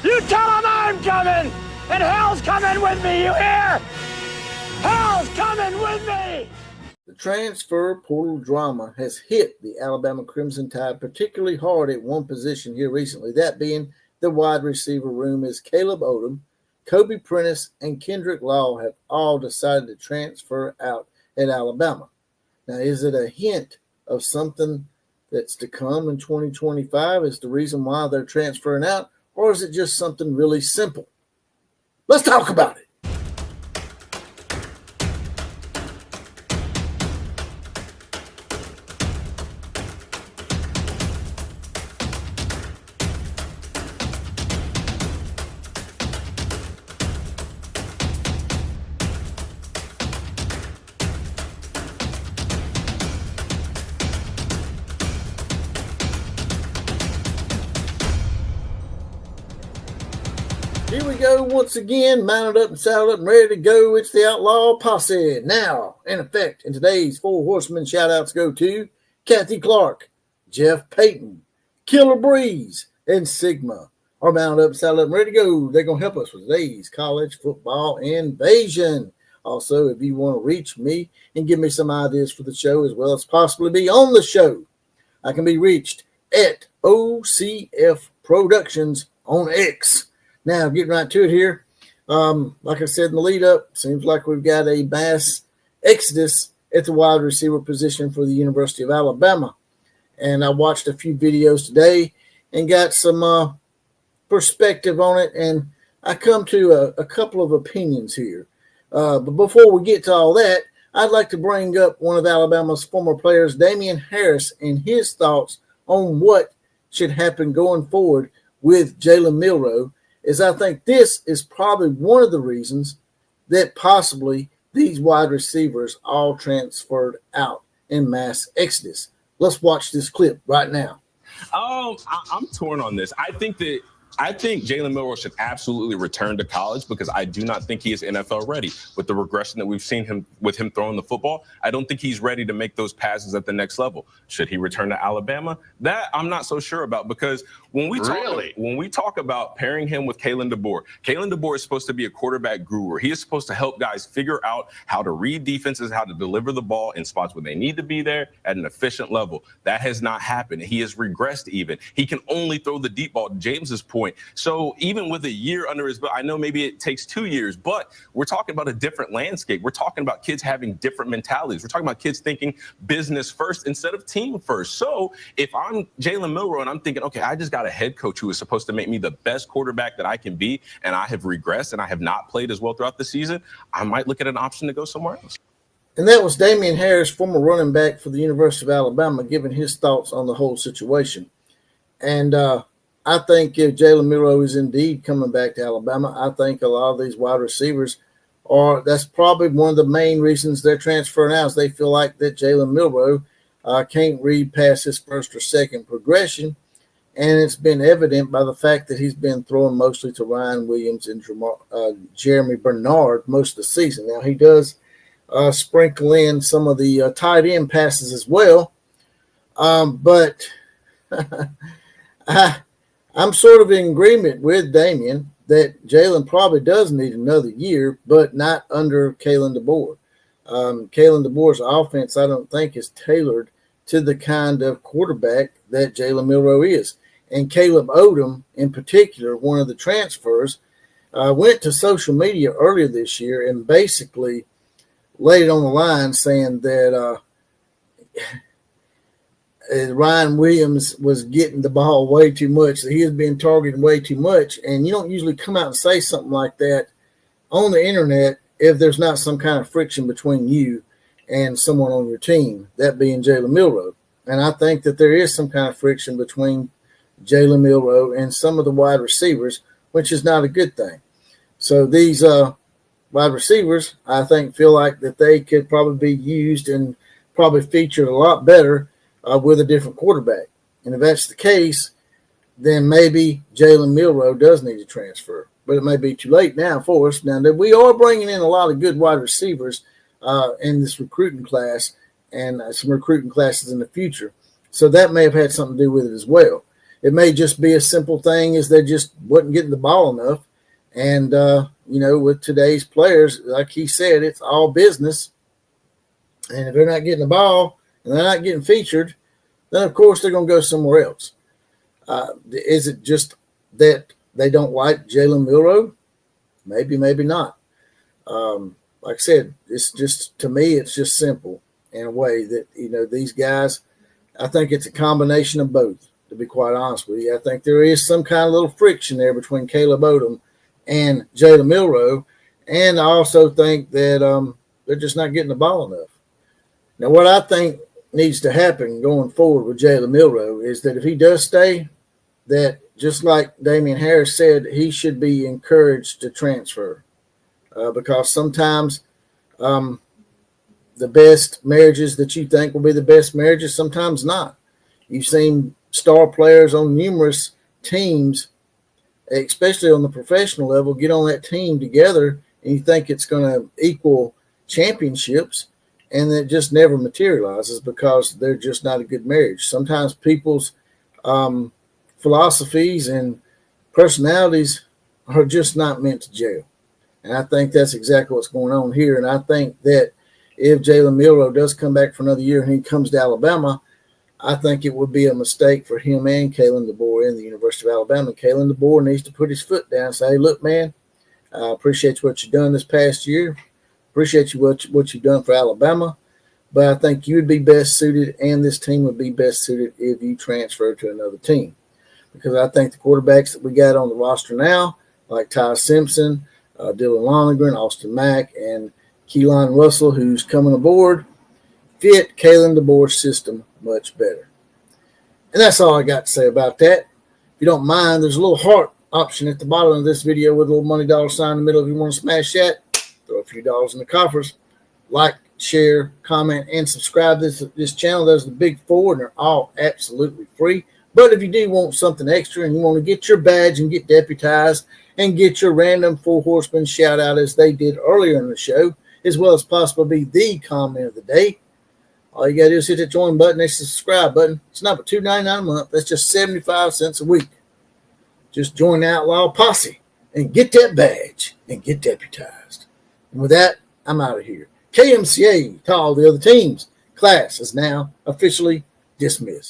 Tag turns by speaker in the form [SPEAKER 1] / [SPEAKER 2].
[SPEAKER 1] You tell them I'm coming, and hell's coming with me, you hear? Hell's coming with me!
[SPEAKER 2] The transfer portal drama has hit the Alabama Crimson Tide particularly hard at one position here recently, that being the wide receiver room, as Caleb Odom, Kobe Prentice, and Kendrick Law have all decided to transfer out at Alabama. Now, is it a hint of something that's to come in 2025 is the reason why they're transferring out, or is it just something really simple? Let's talk about it. Here we go once again, mounted up and saddled up and ready to go. It's the Outlaw Posse. Now, in effect, in today's Four Horsemen shout-outs go to Kathy Clark, Jeff Payton, Killer Breeze, and Sigma are mounted up, saddled up, and ready to go. They're going to help us with today's college football invasion. Also, if you want to reach me and give me some ideas for the show as well as possibly be on the show, I can be reached at OCF Productions on X. Now, getting right to it here, like I said in the lead-up, seems like we've got a mass exodus at the wide receiver position for the University of Alabama. And I watched a few videos today and got some perspective on it, and I come to a couple of opinions here. But before we get to all that, I'd like to bring up one of Alabama's former players, Damian Harris, and his thoughts on what should happen going forward with Jalen Milroe, is I think this is probably one of the reasons that possibly these wide receivers all transferred out in mass exodus. Let's watch this clip right now.
[SPEAKER 3] I'm torn on this. I think Jalen Milroe should absolutely return to college because I do not think he is NFL ready. With the regression that we've seen him throwing the football, I don't think he's ready to make those passes at the next level. Should he return to Alabama? That I'm not so sure about, because when we talk about pairing him with Kalen DeBoer is supposed to be a quarterback guru. He is supposed to help guys figure out how to read defenses, how to deliver the ball in spots where they need to be there at an efficient level. That has not happened. He has regressed even. He can only throw the deep ball, to James's point. So even with a year under his belt, I know maybe it takes 2 years, but we're talking about a different landscape. We're talking about kids having different mentalities. We're talking about kids thinking business first instead of team first. So if I'm Jalen Milroe and I'm thinking, okay, I just got a head coach who is supposed to make me the best quarterback that I can be, and I have regressed and I have not played as well throughout the season, I might look at an option to go somewhere else.
[SPEAKER 2] And that was Damian Harris, former running back for the University of Alabama, giving his thoughts on the whole situation. And I think if Jalen Milroe is indeed coming back to Alabama, I think a lot of these wide receivers that's probably one of the main reasons they're transferring out, is they feel like that Jalen Milroe can't read past his first or second progression. And it's been evident by the fact that he's been throwing mostly to Ryan Williams and Jeremy Bernard most of the season. Now, he does sprinkle in some of the tight end passes as well. But I'm sort of in agreement with Damian that Jalen probably does need another year, but not under Kalen DeBoer. Kalen DeBoer's offense, I don't think, is tailored to the kind of quarterback that Jalen Milroe is. And Caleb Odom, in particular, one of the transfers, went to social media earlier this year and basically laid it on the line saying that Ryan Williams was getting the ball way too much, that he was being targeted way too much. And you don't usually come out and say something like that on the internet if there's not some kind of friction between you and someone on your team, that being Jalen Milroe. And I think that there is some kind of friction between Jalen Milroe and some of the wide receivers, which is not a good thing. So these wide receivers, I think, feel like that they could probably be used and probably featured a lot better with a different quarterback. And if that's the case, then maybe Jalen Milroe does need to transfer. But it may be too late now for us. Now, we are bringing in a lot of good wide receivers in this recruiting class and some recruiting classes in the future. So that may have had something to do with it as well. It may just be a simple thing as they just wasn't getting the ball enough. And, with today's players, like he said, it's all business. And if they're not getting the ball and they're not getting featured, then, of course, they're going to go somewhere else. Is it just that they don't like Jalen Milroe? Maybe, maybe not. Like I said, it's just, to me, it's just simple in a way that, these guys, I think it's a combination of both, to be quite honest with you. I think there is some kind of little friction there between Caleb Odom and Jalen Milroe. And I also think that they're just not getting the ball enough. Now, what I think needs to happen going forward with Jalen Milroe is that if he does stay, that just like Damian Harris said, he should be encouraged to transfer because sometimes the best marriages that you think will be the best marriages, sometimes not. You've seen star players on numerous teams, especially on the professional level, get on that team together and you think it's going to equal championships, and it just never materializes because they're just not a good marriage. Sometimes people's philosophies and personalities are just not meant to gel. And I think that's exactly what's going on here. And I think that if Jalen Milroe does come back for another year and he comes to Alabama, I think it would be a mistake for him and Kalen DeBoer in the University of Alabama. Kalen DeBoer needs to put his foot down and say, hey, look, man, I appreciate what you've done this past year. Appreciate you what you've done for Alabama. But I think you would be best suited and this team would be best suited if you transfer to another team. Because I think the quarterbacks that we got on the roster now, like Ty Simpson, Dylan Lonergan, Austin Mack, and Keelan Russell, who's coming aboard, fit Kalen DeBoer's system much better. And that's all I got to say about that. If you don't mind, there's a little heart option at the bottom of this video with a little money dollar sign in the middle. If you want to smash that, throw a few dollars in the coffers. Like, share, comment, and subscribe to this channel. Those are the big four, and they're all absolutely free. But if you do want something extra and you want to get your badge and get deputized and get your random Four Horsemen shout out as they did earlier in the show, as well as possibly be the comment of the day, all you got to do is hit that join button next to the subscribe button. It's not but $2.99 a month. That's just 75 cents a week. Just join the Outlaw Posse and get that badge and get deputized. And with that, I'm out of here. KMCA to all the other teams. Class is now officially dismissed.